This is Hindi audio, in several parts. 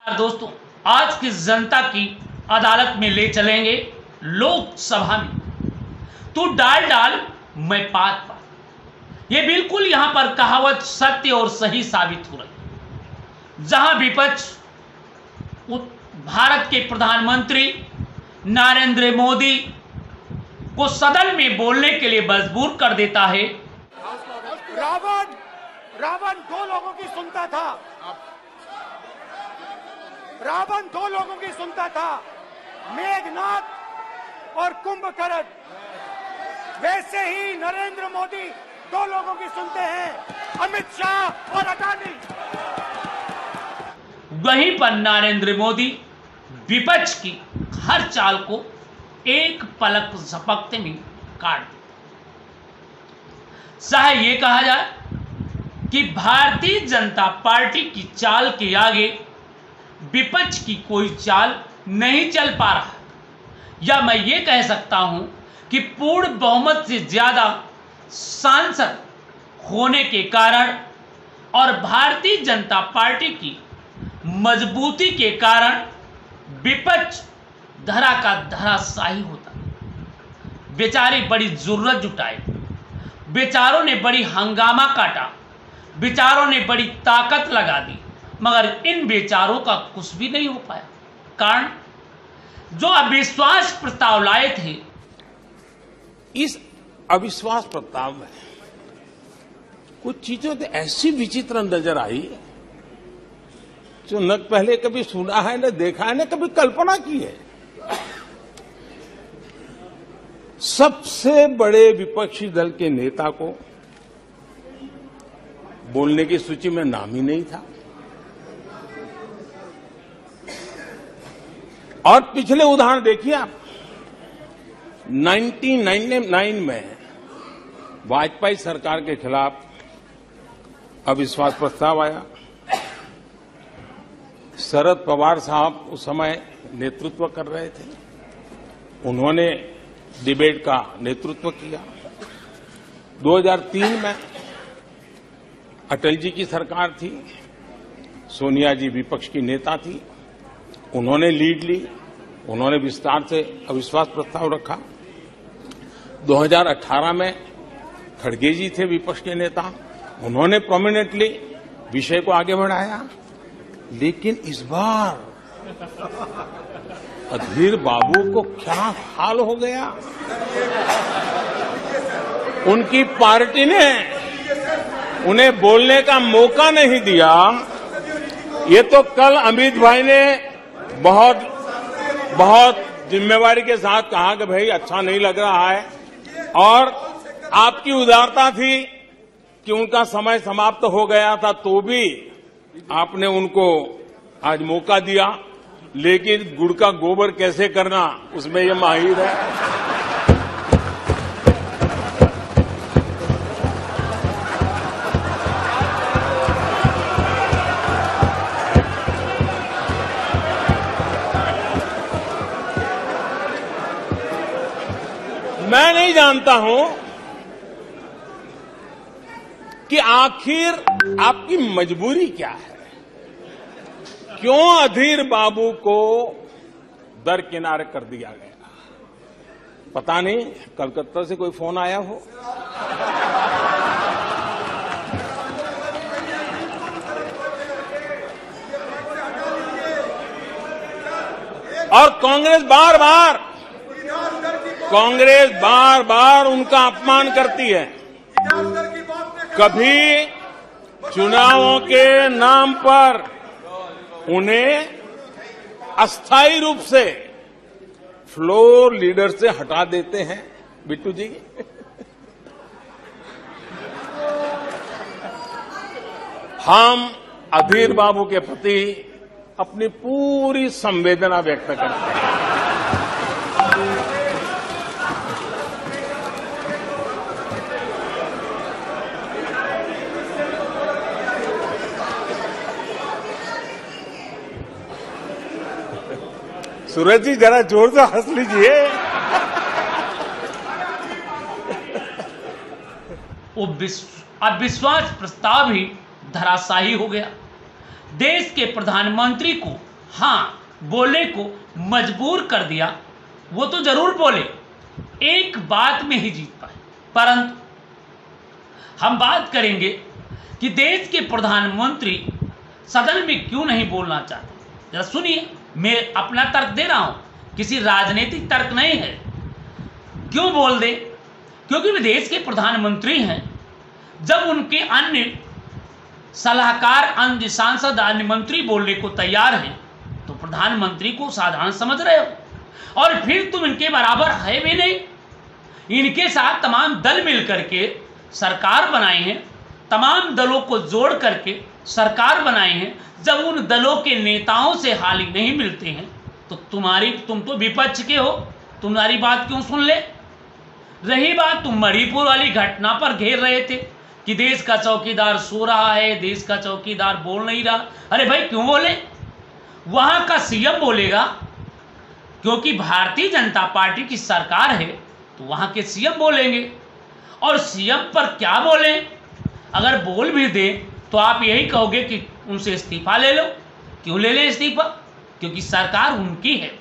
दोस्तों, आज की जनता की अदालत में ले चलेंगे लोकसभा में। तू डाल डाल मैं पात पात, ये बिल्कुल यहां पर कहावत सत्य और सही साबित हो रही। जहां विपक्ष भारत के प्रधानमंत्री नरेंद्र मोदी को सदन में बोलने के लिए मजबूर कर देता है। रावण दो लोगों की सुनता था, रावण दो लोगों की सुनता था, मेघनाथ और कुंभकर्ण। वैसे ही नरेंद्र मोदी दो लोगों की सुनते हैं, अमित शाह और अडानी। वहीं पर नरेंद्र मोदी विपक्ष की हर चाल को एक पलक झपकते में काट दिया। चाहे ये कहा जाए कि भारतीय जनता पार्टी की चाल के आगे विपक्ष की कोई चाल नहीं चल पा रहा, या मैं ये कह सकता हूं कि पूर्ण बहुमत से ज्यादा सांसद होने के कारण और भारतीय जनता पार्टी की मजबूती के कारण विपक्ष धरा का धराशायी होता। बेचारे बड़ी जरूरत जुटाए, बेचारों ने बड़ी हंगामा काटा, बेचारों ने बड़ी ताकत लगा दी, मगर इन बेचारों का कुछ भी नहीं हो पाया। कारण जो अविश्वास प्रस्ताव लाए थे, इस अविश्वास प्रस्ताव में कुछ चीजें तो ऐसी विचित्र नजर आई जो न पहले कभी सुना है, न देखा है, न कभी कल्पना की है। सबसे बड़े विपक्षी दल के नेता को बोलने की सूची में नाम ही नहीं था। और पिछले उदाहरण देखिए आप, 1999 में वाजपेयी सरकार के खिलाफ अविश्वास प्रस्ताव आया। शरद पवार साहब उस समय नेतृत्व कर रहे थे, उन्होंने डिबेट का नेतृत्व किया। 2003 में अटल जी की सरकार थी, सोनिया जी विपक्ष की नेता थी, उन्होंने लीड ली, उन्होंने विस्तार से अविश्वास प्रस्ताव रखा। 2018 में खड़गे जी थे विपक्ष के नेता, उन्होंने प्रोमिनेंटली विषय को आगे बढ़ाया। लेकिन इस बार अधीर बाबू को क्या हाल हो गया, उनकी पार्टी ने उन्हें बोलने का मौका नहीं दिया। ये तो कल अमित भाई ने बहुत जिम्मेवारी के साथ कहा कि भाई अच्छा नहीं लग रहा है, और आपकी उदारता थी कि उनका समय समाप्त हो गया था, तो भी आपने उनको आज मौका दिया। लेकिन गुड़ का गोबर कैसे करना, उसमें ये माहिर है। मैं नहीं जानता हूं कि आखिर आपकी मजबूरी क्या है, क्यों अधीर बाबू को दरकिनारे कर दिया गया। पता नहीं कलकत्ता से कोई फोन आया हो, और कांग्रेस बार बार उनका अपमान करती है। कभी चुनावों के नाम पर उन्हें अस्थायी रूप से फ्लोर लीडर से हटा देते हैं। बिट्टू जी, हम अधीर बाबू के प्रति अपनी पूरी संवेदना व्यक्त करते हैं। सूरज जी जरा जोर से हंस लीजिए। वो अविश्वास प्रस्ताव ही धराशायी हो गया। देश के प्रधानमंत्री को हाँ, बोलने को मजबूर कर दिया, वो तो जरूर बोले, एक बात में ही जीत पाए। परंतु हम बात करेंगे कि देश के प्रधानमंत्री सदन में क्यों नहीं बोलना चाहते। जरा सुनिए, मैं अपना तर्क दे रहा हूं, किसी राजनीतिक तर्क नहीं है। क्यों बोल दे? क्योंकि वे देश के प्रधानमंत्री हैं। जब उनके अन्य सलाहकार, अन्य सांसद, अन्य मंत्री बोलने को तैयार हैं, तो प्रधानमंत्री को साधारण समझ रहे हो, और फिर तुम इनके बराबर है भी नहीं। इनके साथ तमाम दल मिलकर के सरकार बनाए हैं, तमाम दलों को जोड़ करके सरकार बनाए हैं। जब उन दलों के नेताओं से हाल ही नहीं मिलते हैं, तो तुम तो विपक्ष के हो, तुम्हारी बात क्यों सुन ले। रही बात, तुम मणिपुर वाली घटना पर घेर रहे थे कि देश का चौकीदार सो रहा है, देश का चौकीदार बोल नहीं रहा। अरे भाई, क्यों बोले? वहां का सीएम बोलेगा, क्योंकि भारतीय जनता पार्टी की सरकार है, तो वहां के सीएम बोलेंगे। और सीएम पर क्या बोले? अगर बोल भी दे तो आप यही कहोगे कि उनसे इस्तीफा ले लो। क्यों ले ले इस्तीफा? क्योंकि सरकार उनकी है।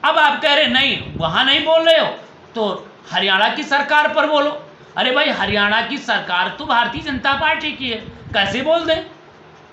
अब आप कह रहे नहीं, वहां नहीं बोल रहे हो तो हरियाणा की सरकार पर बोलो। अरे भाई, हरियाणा की सरकार तो भारतीय जनता पार्टी की है, कैसे बोल दें?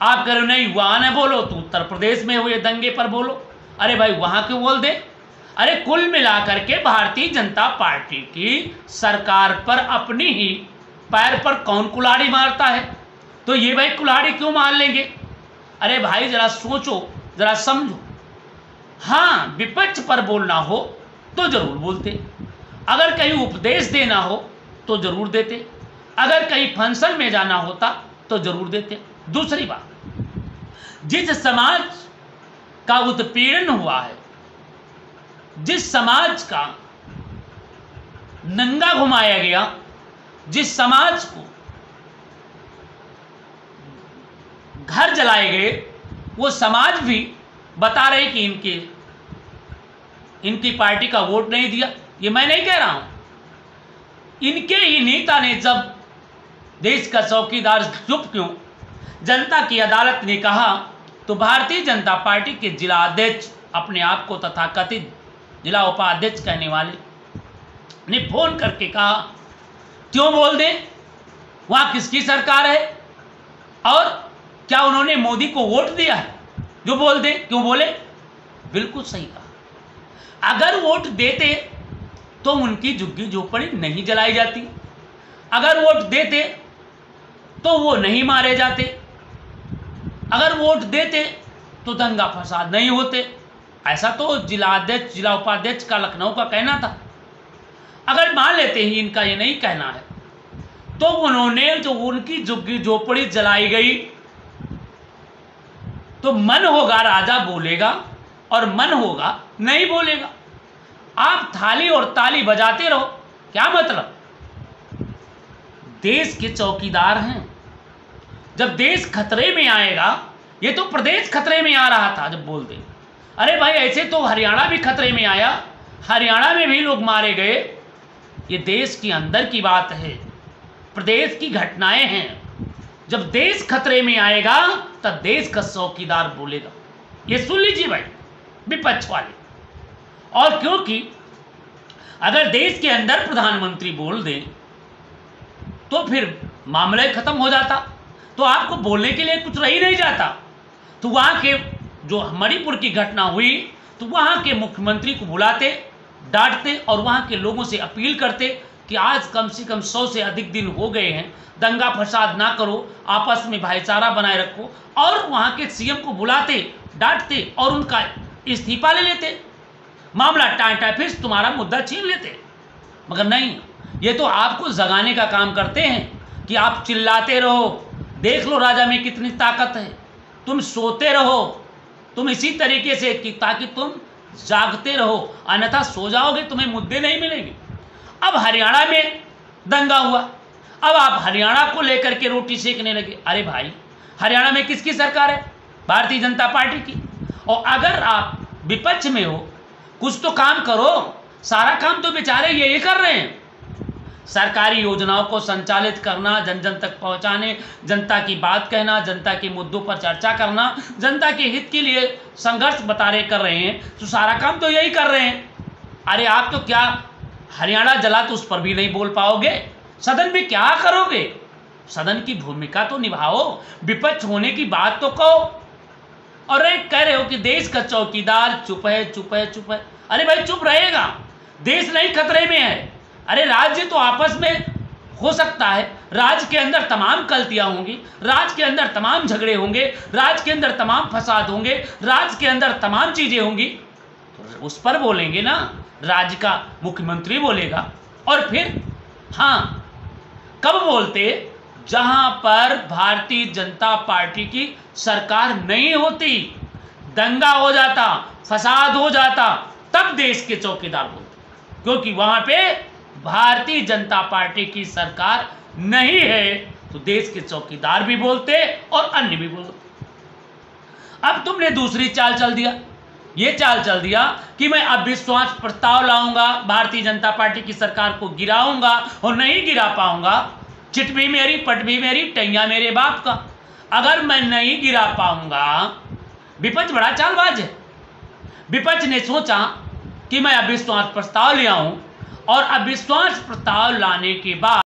आप कह रहे नहीं, वहां न बोलो तो उत्तर प्रदेश में हुए दंगे पर बोलो। अरे भाई, वहां क्यों बोल दे? अरे कुल मिलाकर के भारतीय जनता पार्टी की सरकार पर अपनी ही पैर पर कौन कुल्हाड़ी मारता है? तो ये भाई कुल्हाड़ी क्यों मार लेंगे? अरे भाई, जरा सोचो, जरा समझो। हाँ, विपक्ष पर बोलना हो तो जरूर बोलते, अगर कहीं उपदेश देना हो तो जरूर देते, अगर कहीं फंक्शन में जाना होता तो जरूर देते। दूसरी बात, जिस समाज का उत्पीड़न हुआ है, जिस समाज का नंगा घुमाया गया, जिस समाज को घर जलाए गए, वो समाज भी बता रहे कि इनकी पार्टी का वोट नहीं दिया। ये मैं नहीं कह रहा हूं, इनके ही नेता ने जब देश का चौकीदार चुप क्यों, जनता की अदालत ने कहा, तो भारतीय जनता पार्टी के जिला अध्यक्ष, अपने आप को तथाकथित जिला उपाध्यक्ष कहने वाले, ने फोन करके कहा क्यों बोल दें, वहां किसकी सरकार है और क्या उन्होंने मोदी को वोट दिया है जो बोल दे? क्यों बोले? बिल्कुल सही कहा। अगर वोट देते तो उनकी झुग्गी झोपड़ी नहीं जलाई जाती, अगर वोट देते तो वो नहीं मारे जाते, अगर वोट देते तो दंगा फसाद नहीं होते। ऐसा तो जिलाध्यक्ष, जिला उपाध्यक्ष का लखनऊ का कहना था। अगर मान लेते ही इनका ये नहीं कहना है, तो उन्होंने जो उनकी झुग्गी झोपड़ी जलाई गई, तो मन होगा राजा बोलेगा और मन होगा नहीं बोलेगा। आप थाली और ताली बजाते रहो, क्या मतलब? देश के चौकीदार हैं। जब देश खतरे में आएगा, ये तो प्रदेश खतरे में आ रहा था जब बोल दे। अरे भाई, ऐसे तो हरियाणा भी खतरे में आया, हरियाणा में भी लोग मारे गए। ये देश के अंदर की बात है, प्रदेश की घटनाएं हैं। जब देश खतरे में आएगा तब देश का चौकीदार बोलेगा। ये सुन लीजिए भाई, विपक्ष वाले। और क्योंकि अगर देश के अंदर प्रधानमंत्री बोल दें तो फिर मामला ही खत्म हो जाता, तो आपको बोलने के लिए कुछ रह ही नहीं जाता। तो वहां के जो मणिपुर की घटना हुई, तो वहां के मुख्यमंत्री को बुलाते, डांटते और वहां के लोगों से अपील करते कि आज कम से कम 100 से अधिक दिन हो गए हैं, दंगा फसाद ना करो, आपस में भाईचारा बनाए रखो। और वहां के सीएम को बुलाते, डांटते और उनका इस्तीफा ले लेते, मामला टाटा फिर तुम्हारा मुद्दा छीन लेते। मगर नहीं, ये तो आपको जगाने का काम करते हैं कि आप चिल्लाते रहो, देख लो राजा में कितनी ताकत है, तुम सोते रहो, तुम इसी तरीके से कि ताकि तुम जागते रहो, अन्यथा सो जाओगे, तुम्हें मुद्दे नहीं मिलेंगे। अब हरियाणा में दंगा हुआ, अब आप हरियाणा को लेकर के रोटी सेकने लगे। अरे भाई, हरियाणा में किसकी सरकार है? भारतीय जनता पार्टी की। और अगर आप विपक्ष में हो, कुछ तो काम करो, सारा काम तो बेचारे ये कर रहे हैं। सरकारी योजनाओं को संचालित करना, जन जन तक पहुंचाने, जनता की बात कहना, जनता के मुद्दों पर चर्चा करना, जनता के हित के लिए संघर्ष बतारे कर रहे हैं, तो सारा काम तो यही कर रहे हैं। अरे आप तो क्या हरियाणा जला तो उस पर भी नहीं बोल पाओगे, सदन में क्या करोगे? सदन की भूमिका तो निभाओ, विपक्ष होने की बात तो कहो। और कह रहे हो कि देश का चौकीदार चुप है, चुप है, चुप है। अरे भाई चुप रहेगा, देश नहीं खतरे में है। अरे राज्य तो आपस में हो सकता है, राज्य के अंदर तमाम गलतियां होंगी, राज्य के अंदर तमाम झगड़े होंगे, राज्य के अंदर तमाम फसाद होंगे, राज्य के अंदर तमाम चीजें होंगी, तो उस पर बोलेंगे ना, राज्य का मुख्यमंत्री बोलेगा। और फिर हाँ, कब बोलते? जहां पर भारतीय जनता पार्टी की सरकार नहीं होती, दंगा हो जाता, फसाद हो जाता, तब देश के चौकीदार बोलते, क्योंकि वहां पे भारतीय जनता पार्टी की सरकार नहीं है, तो देश के चौकीदार भी बोलते और अन्य भी बोलते। अब तुमने दूसरी चाल चल दिया, ये चाल चल दिया कि मैं अविश्वास प्रस्ताव लाऊंगा, भारतीय जनता पार्टी की सरकार को गिराऊंगा, और नहीं गिरा पाऊंगा, चिट भी मेरी, पट भी मेरी, टैया मेरे बाप का। अगर मैं नहीं गिरा पाऊंगा, विपक्ष बड़ा चालबाज है। विपक्ष ने सोचा कि मैं अविश्वास प्रस्ताव ले आऊं, और अविश्वास प्रस्ताव लाने के बाद